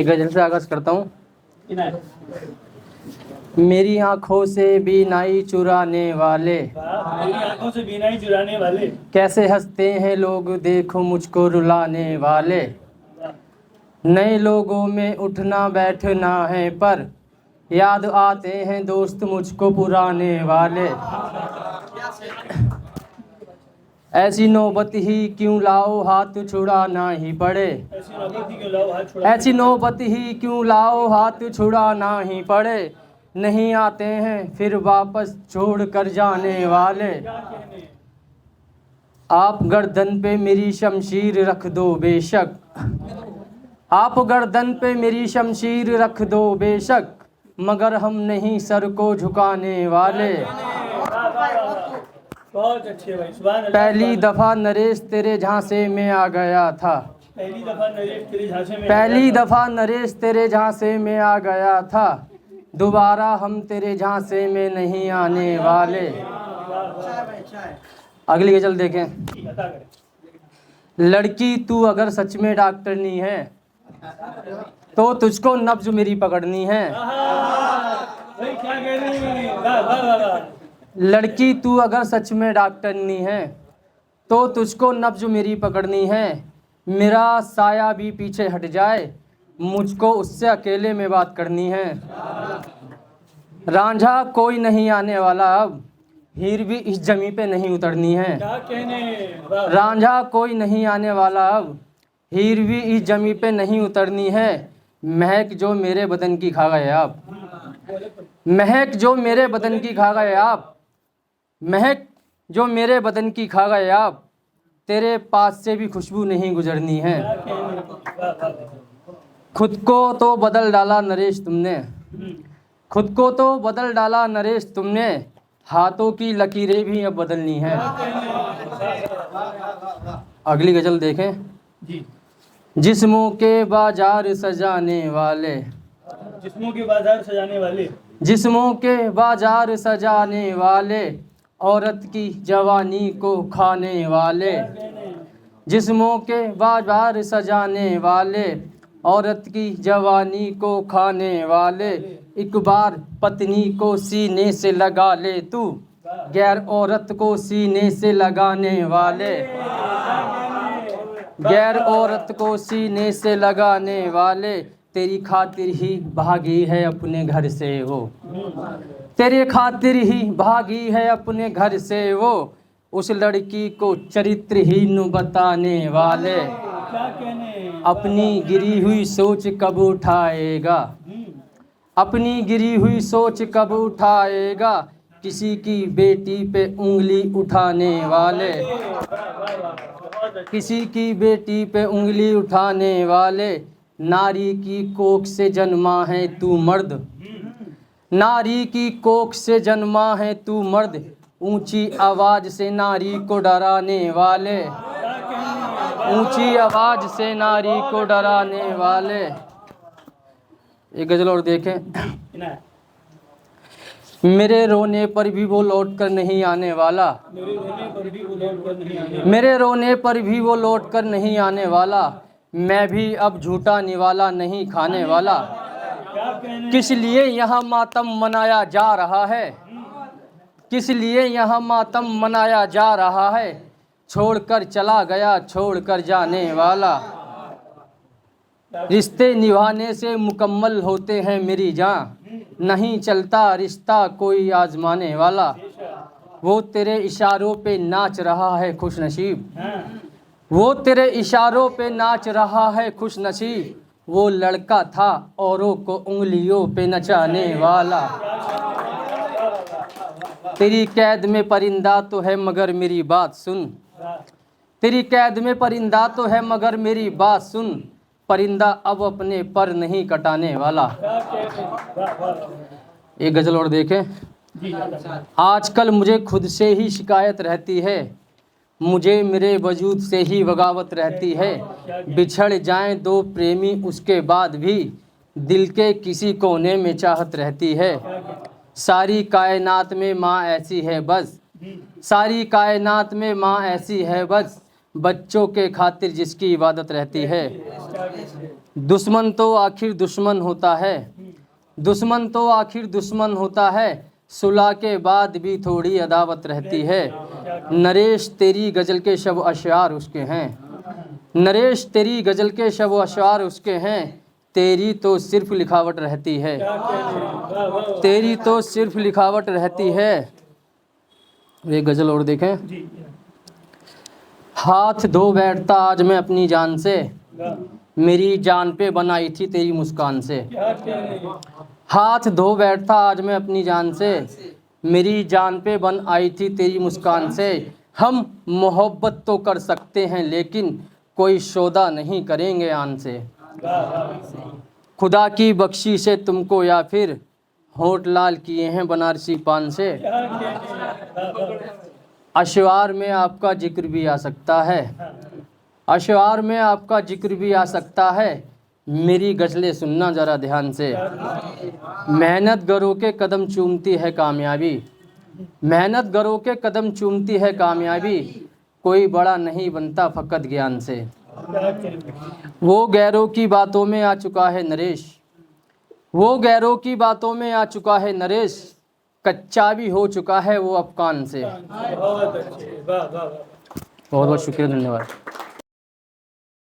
एक गजल से आगाज करता हूँ। मेरी आंखों से बीनाई चुराने वाले, मेरी आंखों से बीनाई चुराने वाले, कैसे हंसते हैं लोग देखो मुझको रुलाने वाले। नए लोगों में उठना बैठना है पर याद आते हैं दोस्त मुझको पुराने वाले। ऐसी नौबत ही क्यों लाओ हाथ छुड़ाना ही पड़े, ऐसी नौबत ही क्यों लाओ हाथ छुड़ा, ऐसी नौबत ही क्यों लाओ हाथ छुड़ाना ही पड़े। नहीं आते हैं फिर वापस छोड़ कर जाने वाले। क्या कहने। आप गर्दन पे मेरी शमशीर रख दो बेशक, आप गर्दन पे मेरी शमशीर रख दो बेशक, मगर हम नहीं सर को झुकाने वाले। बहुत अच्छे भाई, सुभान अल्लाह। पहली दफ़ा नरेश तेरे झांसे में आ गया था, पहली दफा नरेश तेरे झांसे में, पहली दफ़ा नरेश तेरे झांसे में आ गया था, दोबारा हम तेरे झांसे में नहीं आने वाले। अगली गजल देखें। अता करें। लड़की तू अगर सच में डॉक्टरनी है तो तुझको नब्ज मेरी पकड़नी है। भाई क्या कह रहे हैं, वाह वाह वाह वाह। लड़की तू अगर सच में डॉक्टरनी है तो तुझको नब्ज मेरी पकड़नी है। मेरा साया भी पीछे हट जाए मुझको उससे अकेले में बात करनी है। रांझा कोई नहीं आने वाला अब, हीर भी इस जमी पे नहीं उतरनी है। क्या कहने, वाह। रांझा कोई नहीं आने वाला अब, हीर भी इस जमी पे नहीं उतरनी है। महक जो मेरे बदन की खा गए आप, महक जो मेरे बदन की खा गए आप, महक जो मेरे बदन की खा गए आप, तेरे पास से भी खुशबू नहीं गुजरनी है। क्या कहने, वाह वाह वाह। खुद को तो बदल डाला नरेश तुमने, खुद को तो बदल डाला नरेश तुमने, हाथों की लकीरें भी अब बदलनी है। अगली गजल देखें। जी। जिस्मों के बाजार सजाने वाले, जिस्मों के बाजार सजाने वाले, जिस्मों के बाजार सजाने वाले, औरत की जवानी को खाने वाले। जिस्मों के बाजार सजाने वाले, औरत की जवानी को खाने वाले। एक बार पत्नी को सीने से लगा ले तू, गैर औरत को सीने से लगाने वाले। गैर औरत को सीने से लगाने वाले, तेरी खातिर ही भागी है अपने घर से वो, तेरे खातिर ही भागी है अपने घर से वो। उस लड़की को चरित्रहीन बताने वाले, क्या कहने। अपनी गिरी हुई सोच कब उठाएगा, अपनी गिरी हुई सोच कब उठाएगा, किसी की बेटी पे उंगली उठाने वाले। किसी की बेटी पे उंगली उठाने वाले, नारी की कोख से जन्मा है तू मर्द, नारी की कोख से जन्मा है तू मर्द, ऊंची आवाज से नारी को डराने वाले, ऊंची आवाज से नारी को डराने वाले। एक गजल और देखें। मेरे रोने पर भी वो लौट कर नहीं आने वाला, मेरे रोने पर भी वो लौट कर नहीं आने, मेरे रोने पर भी वो लौट कर नहीं आने वाला। मैं भी अब झूठा निवाला नहीं खाने वाला। क्या कहने। किस लिए यहाँ मातम मनाया जा रहा है, किस लिए यहाँ मातम मनाया जा रहा है, छोड़कर चला गया छोड़कर जाने वाला। रिश्ते निभाने से मुकम्मल होते हैं मेरी जान, नहीं चलता रिश्ता कोई आजमाने वाला। वो तेरे इशारों पे नाच रहा है खुश नसीब, वो तेरे इशारों पे नाच रहा है खुश नसीब, वो लड़का था औरों को उंगलियों पे नचाने वाला। तेरी कैद में परिंदा तो है मगर मेरी बात सुन, तेरी कैद में परिंदा तो है मगर मेरी बात सुन, परिंदा अब अपने पर नहीं कटाने वाला। एक गजल और देखें। आजकल मुझे खुद से ही शिकायत रहती है, मुझे मेरे वजूद से ही बगावत रहती है। बिछड़ जाएं दो प्रेमी उसके बाद भी दिल के किसी कोने में चाहत रहती है। सारी कायनात में माँ ऐसी है बस, सारी कायनात में माँ ऐसी है बस, बच्चों के खातिर जिसकी इबादत रहती है। दुश्मन तो आखिर दुश्मन होता है, दुश्मन तो आखिर दुश्मन होता है, सुलह के बाद भी थोड़ी अदावत रहती है। नरेश तेरी गज़ल के शब अशआर उसके हैं, नरेश तेरी गज़ल के शब अशआर उसके हैं, तेरी तो सिर्फ लिखावट रहती है, तेरी तो सिर्फ लिखावट रहती है। एक गज़ल और देखें। हाथ धो बैठता आज मैं अपनी जान से, मेरी जान पे बनाई थी तेरी मुस्कान से। हाथ धो बैठता आज मैं अपनी जान से, मेरी जान पे बन आई थी तेरी मुस्कान से। हम मोहब्बत तो कर सकते हैं लेकिन कोई सौदा नहीं करेंगे आन से। खुदा की बख्शी से तुमको या फिर होठ लाल किए हैं बनारसी पान से। अशआर में आपका जिक्र भी आ सकता है, अशआर में आपका जिक्र भी आ सकता है, मेरी गज़लें सुनना ज़रा ध्यान से। मेहनत गरों के कदम चूमती है कामयाबी, मेहनत गरों के कदम चूमती है कामयाबी, कोई बड़ा नहीं बनता फ़कत ज्ञान से। वो गैरों की बातों में आ चुका है नरेश, वो गैरों की बातों में आ चुका है नरेश, कच्चा भी हो चुका है वो अफकान से। बहुत अच्छे, वाह वाह वाह। बहुत बहुत शुक्रिया, धन्यवाद।